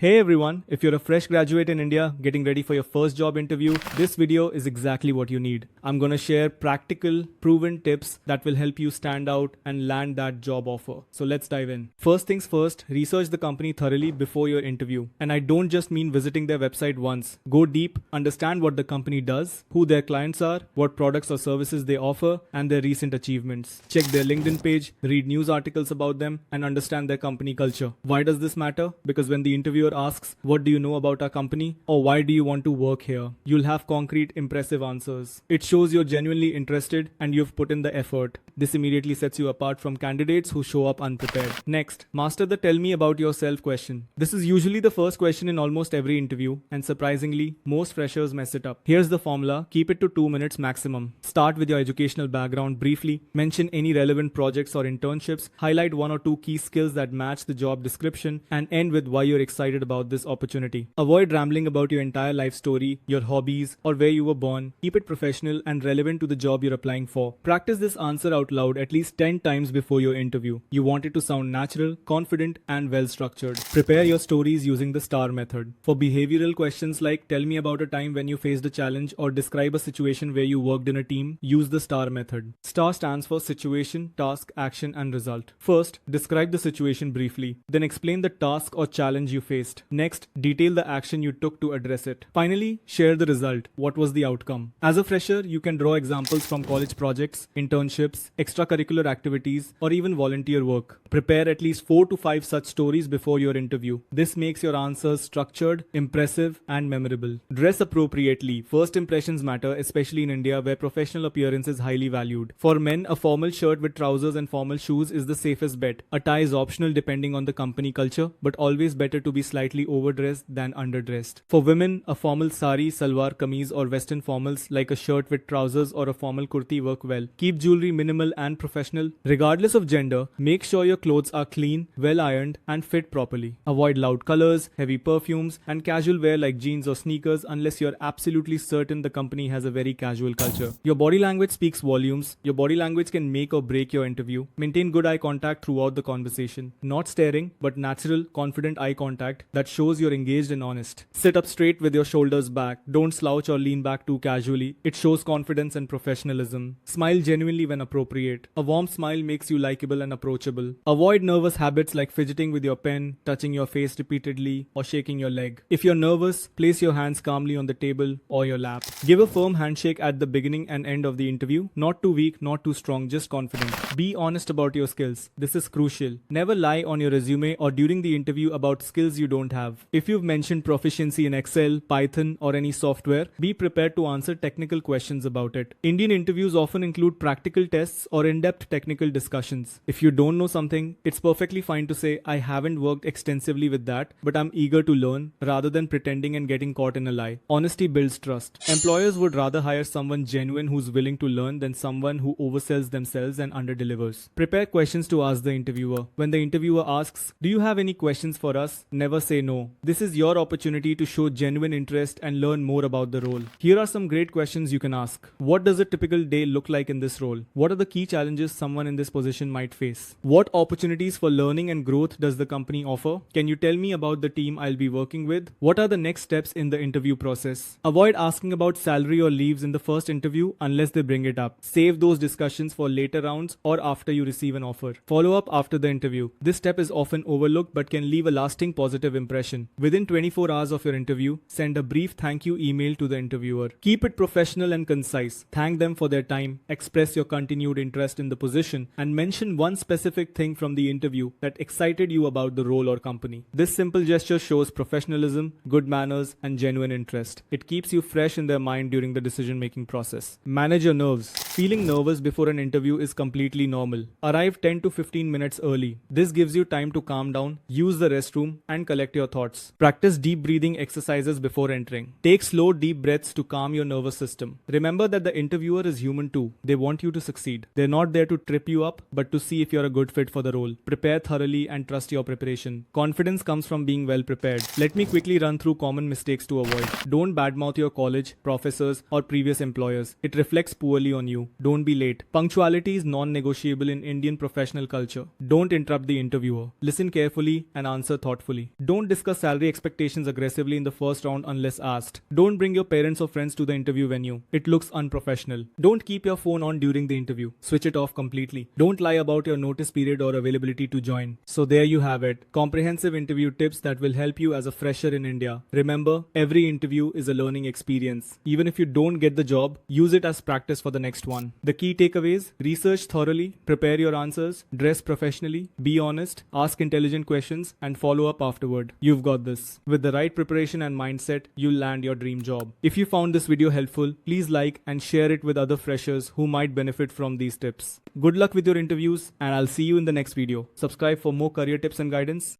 Hey everyone, if you're a fresh graduate in India getting ready for your first job interview, this video is exactly what you need. I'm gonna share practical, proven tips that will help you stand out and land that job offer. So let's dive in. First things first, research the company thoroughly before your interview. And I don't just mean visiting their website once. Go deep, understand what the company does, who their clients are, what products or services they offer, and their recent achievements. Check their LinkedIn page, read news articles about them, and understand their company culture. Why does this matter? Because when the interviewer asks, what do you know about our company? Or why do you want to work here? You'll have concrete, impressive answers. It shows you're genuinely interested and you've put in the effort. This immediately sets you apart from candidates who show up unprepared. Next, master the tell me about yourself question. This is usually the first question in almost every interview, and surprisingly, most freshers mess it up. Here's the formula. Keep it to 2 minutes maximum. Start with your educational background briefly. Mention any relevant projects or internships. Highlight 1 or 2 key skills that match the job description, and end with why you're excited about this opportunity. Avoid rambling about your entire life story, your hobbies, or where you were born. Keep it professional and relevant to the job you're applying for. Practice this answer out loud at least 10 times before your interview. You want it to sound natural, confident, and well structured. Prepare your stories using the STAR method. For behavioral questions like tell me about a time when you faced a challenge or describe a situation where you worked in a team, use the STAR method. STAR stands for situation, task, action, and result. First, describe the situation briefly. Then explain the task or challenge you faced. Next, detail the action you took to address it. Finally, share the result. What was the outcome? As a fresher, you can draw examples from college projects, internships, extracurricular activities, or even volunteer work. Prepare at least 4 to 5 such stories before your interview. This makes your answers structured, impressive, and memorable. Dress appropriately. First impressions matter, especially in India where professional appearance is highly valued. For men, a formal shirt with trousers and formal shoes is the safest bet. A tie is optional depending on the company culture, but always better to be slightly overdressed than underdressed. For women, a formal sari, salwar kameez, or western formals like a shirt with trousers or a formal kurti work well. Keep jewelry minimal and professional. Regardless of gender, make sure your clothes are clean, well ironed, and fit properly. Avoid loud colors, heavy perfumes, and casual wear like jeans or sneakers unless you're absolutely certain the company has a very casual culture. Your body language speaks volumes. Your body language can make or break your interview. Maintain good eye contact throughout the conversation. Not staring, but natural, confident eye contact that shows you're engaged and honest. Sit up straight with your shoulders back. Don't slouch or lean back too casually. It shows confidence and professionalism. Smile genuinely when appropriate. A warm smile makes you likable and approachable. Avoid nervous habits like fidgeting with your pen, touching your face repeatedly, or shaking your leg. If you're nervous, place your hands calmly on the table or your lap. Give a firm handshake at the beginning and end of the interview. Not too weak, not too strong, just confident. Be honest about your skills. This is crucial. Never lie on your resume or during the interview about skills you don't have. If you've mentioned proficiency in Excel, Python, or any software, be prepared to answer technical questions about it. Indian interviews often include practical tests or in-depth technical discussions. If you don't know something, it's perfectly fine to say, I haven't worked extensively with that, but I'm eager to learn, rather than pretending and getting caught in a lie. Honesty builds trust. Employers would rather hire someone genuine who's willing to learn than someone who oversells themselves and underdelivers. Prepare questions to ask the interviewer. When the interviewer asks, do you have any questions for us? Never say no. This is your opportunity to show genuine interest and learn more about the role. Here are some great questions you can ask. What does a typical day look like in this role? What are the key challenges someone in this position might face? What opportunities for learning and growth does the company offer? Can you tell me about the team I'll be working with? What are the next steps in the interview process? Avoid asking about salary or leaves in the first interview unless they bring it up. Save those discussions for later rounds or after you receive an offer. Follow up after the interview. This step is often overlooked but can leave a lasting positive impression. Within 24 hours of your interview, send a brief thank you email to the interviewer. Keep it professional and concise. Thank them for their time, express your continued interest in the position, and mention one specific thing from the interview that excited you about the role or company. This simple gesture shows professionalism, good manners, and genuine interest. It keeps you fresh in their mind during the decision-making process. Manage your nerves. Feeling nervous before an interview is completely normal. Arrive 10 to 15 minutes early. This gives you time to calm down, use the restroom, and collect your thoughts. Practice deep breathing exercises before entering. Take slow, deep breaths to calm your nervous system. Remember that the interviewer is human too. They want you to succeed. They're not there to trip you up, but to see if you're a good fit for the role. Prepare thoroughly and trust your preparation. Confidence comes from being well prepared. Let me quickly run through common mistakes to avoid. Don't badmouth your college, professors, or previous employers. It reflects poorly on you. Don't be late. Punctuality is non-negotiable in Indian professional culture. Don't interrupt the interviewer. Listen carefully and answer thoughtfully. Don't discuss salary expectations aggressively in the first round unless asked. Don't bring your parents or friends to the interview venue. It looks unprofessional. Don't keep your phone on during the interview. Switch it off completely. Don't lie about your notice period or availability to join. So there you have it. Comprehensive interview tips that will help you as a fresher in India. Remember, every interview is a learning experience. Even if you don't get the job, use it as practice for the next one. The key takeaways: research thoroughly, prepare your answers, dress professionally, be honest, ask intelligent questions, and follow up afterward. You've got this. With the right preparation and mindset, you'll land your dream job. If you found this video helpful, please like and share it with other freshers who might benefit from these tips. Good luck with your interviews, and I'll see you in the next video. Subscribe for more career tips and guidance.